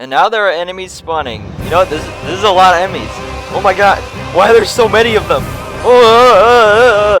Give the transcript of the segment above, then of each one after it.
And now there are enemies spawning. You know what? This is a lot of enemies. Oh my god. Why are there so many of them?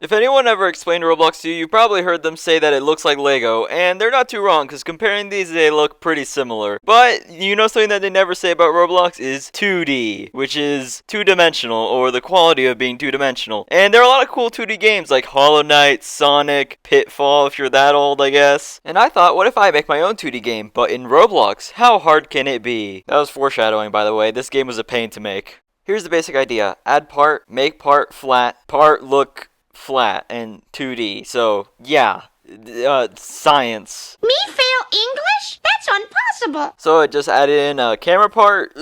If anyone ever explained Roblox to you, you probably heard them say that it looks like Lego, and they're not too wrong, because comparing these, they look pretty similar. But, you know something that they never say about Roblox is 2D, which is two-dimensional, or the quality of being two-dimensional. And there are a lot of cool 2D games, like Hollow Knight, Sonic, Pitfall, if you're that old, I guess. And I thought, what if I make my own 2D game, but in Roblox? How hard can it be? That was foreshadowing, by the way. This game was a pain to make. Here's the basic idea. Add part, make part flat, part look flat, and 2D. So, yeah. Science. Me fail English? That's impossible. So I just added in a camera part,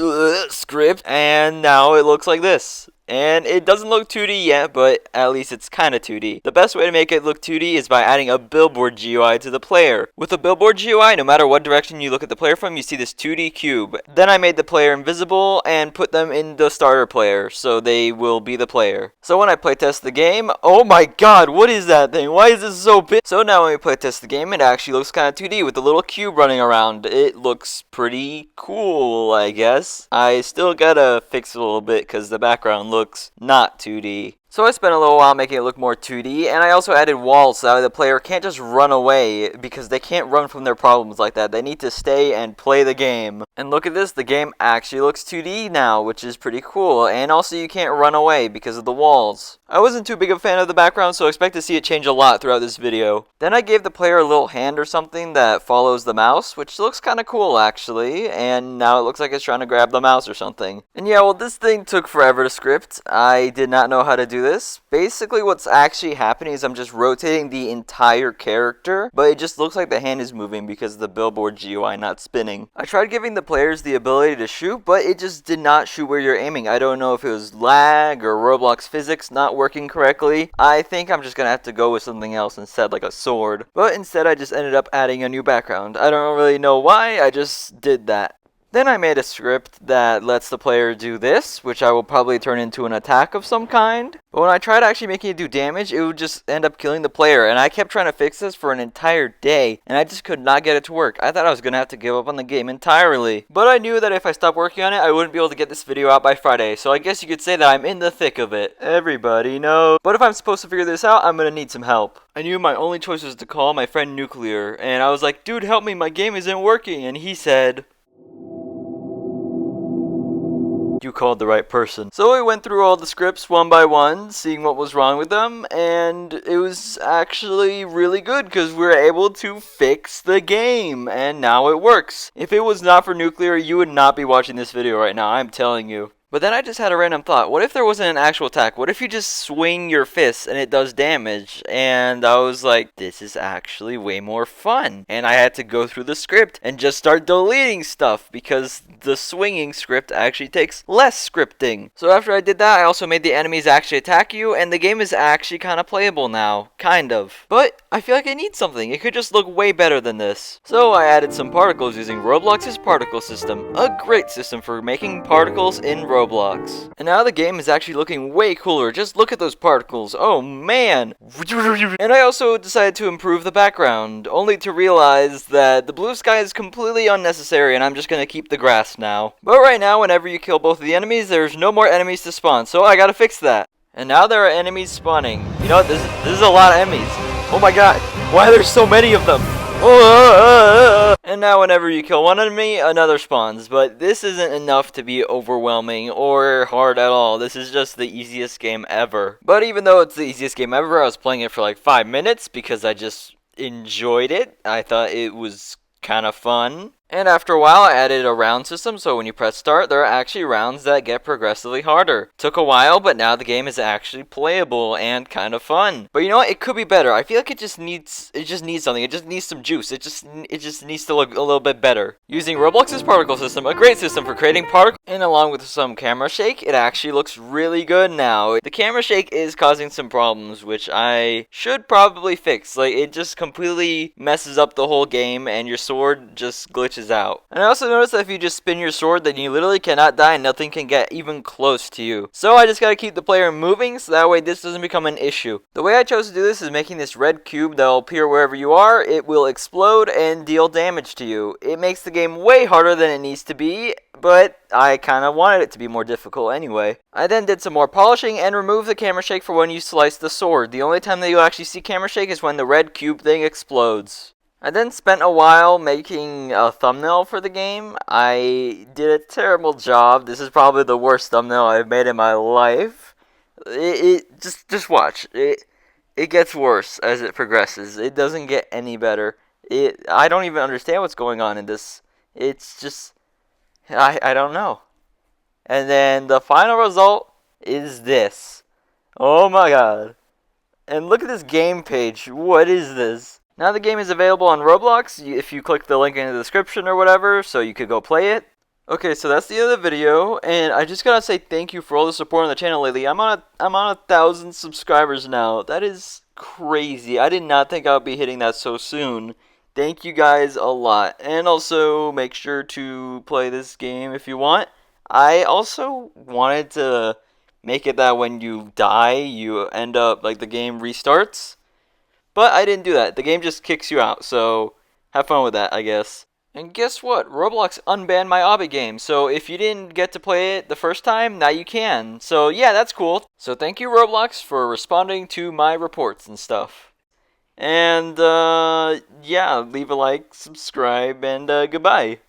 script, and now it looks like this. And it doesn't look 2D yet, but at least it's kind of 2D. The best way to make it look 2D is by adding a billboard GUI to the player. With a billboard GUI, no matter what direction you look at the player from, you see this 2D cube. Then I made the player invisible and put them in the starter player, so they will be the player. So when I playtest the game, oh my god, what is that thing? Why is this so big? So now when we playtest the game, it actually looks kind of 2D with the little cube running around. It looks pretty cool, I guess. I still gotta fix it a little bit because the background looks not 2D. So I spent a little while making it look more 2D, and I also added walls so that way the player can't just run away, because they can't run from their problems like that. They need to stay and play the game. And look at this, the game actually looks 2D now, which is pretty cool, and also you can't run away because of the walls. I wasn't too big of a fan of the background, so I expect to see it change a lot throughout this video. Then I gave the player a little hand or something that follows the mouse, which looks kind of cool actually, and now it looks like it's trying to grab the mouse or something. And yeah, well, this thing took forever to script. I did not know how to do this. Basically what's actually happening is I'm just rotating the entire character, but it just looks like the hand is moving because of the billboard GUI not spinning. I tried giving the players the ability to shoot, but it just did not shoot where you're aiming. I don't know if it was lag or Roblox physics not working correctly. I think I'm just gonna have to go with something else instead, like a sword. But instead I just ended up adding a new background. I don't really know why, I just did that. Then I made a script that lets the player do this, which I will probably turn into an attack of some kind. But when I tried actually making it do damage, it would just end up killing the player. And I kept trying to fix this for an entire day, and I just could not get it to work. I thought I was going to have to give up on the game entirely. But I knew that if I stopped working on it, I wouldn't be able to get this video out by Friday. So I guess you could say that I'm in the thick of it. Everybody knows. But if I'm supposed to figure this out, I'm going to need some help. I knew my only choice was to call my friend Nuclear. And I was like, dude, help me, my game isn't working. And he said, you called the right person. So we went through all the scripts one by one, seeing what was wrong with them, and it was actually really good because we were able to fix the game, and now it works. If it was not for Nuclear, you would not be watching this video right now, I'm telling you. But then I just had a random thought. What if there wasn't an actual attack? What if you just swing your fist and it does damage? And I was like, this is actually way more fun. And I had to go through the script and just start deleting stuff because the swinging script actually takes less scripting. So after I did that, I also made the enemies actually attack you, and the game is actually kind of playable now. Kind of. But I feel like I need something. It could just look way better than this. So I added some particles using Roblox's particle system. A great system for making particles in Roblox. And now the game is actually looking way cooler. Just look at those particles. Oh man. And I also decided to improve the background, only to realize that the blue sky is completely unnecessary and I'm just gonna keep the grass now. But right now, whenever you kill both of the enemies, there's no more enemies to spawn, so I gotta fix that. And now there are enemies spawning. You know what? This is a lot of enemies. Oh my god. Why are there so many of them? And now whenever you kill one enemy, another spawns. But this isn't enough to be overwhelming or hard at all. This is just the easiest game ever. But even though it's the easiest game ever, I was playing it for like 5 minutes because I just enjoyed it. I thought it was kind of fun. And after a while, I added a round system, so when you press start, there are actually rounds that get progressively harder. Took a while, but now the game is actually playable and kind of fun. But you know what? It could be better. I feel like it just needs something. It just needs some juice. It just needs to look a little bit better. Using Roblox's particle system, a great system for creating particles, and along with some camera shake, it actually looks really good now. The camera shake is causing some problems, which I should probably fix. Like, it just completely messes up the whole game, and your sword just glitches glitches out. And I also noticed that if you just spin your sword, then you literally cannot die and nothing can get even close to you. So I just gotta keep the player moving so that way this doesn't become an issue. The way I chose to do this is making this red cube that will appear wherever you are. It will explode and deal damage to you. It makes the game way harder than it needs to be, but I kind of wanted it to be more difficult anyway. I then did some more polishing and removed the camera shake for when you slice the sword. The only time that you'll actually see camera shake is when the red cube thing explodes. I then spent a while making a thumbnail for the game. I did a terrible job. This is probably the worst thumbnail I've made in my life. Just watch. It gets worse as it progresses. It doesn't get any better. I don't even understand what's going on in this. It's just I don't know. And then the final result is this. Oh my god. And look at this game page. What is this? Now the game is available on Roblox if you click the link in the description or whatever, so you could go play it. Okay, so that's the end of the video, and I just gotta say thank you for all the support on the channel lately. I'm on 1,000 subscribers now. That is crazy. I did not think I would be hitting that so soon. Thank you guys a lot. And also, make sure to play this game if you want. I also wanted to make it that when you die, you end up, like, the game restarts. But I didn't do that. The game just kicks you out, so have fun with that, I guess. And guess what? Roblox unbanned my obby game, so if you didn't get to play it the first time, now you can. So yeah, that's cool. So thank you, Roblox, for responding to my reports and stuff. And yeah, leave a like, subscribe, and goodbye.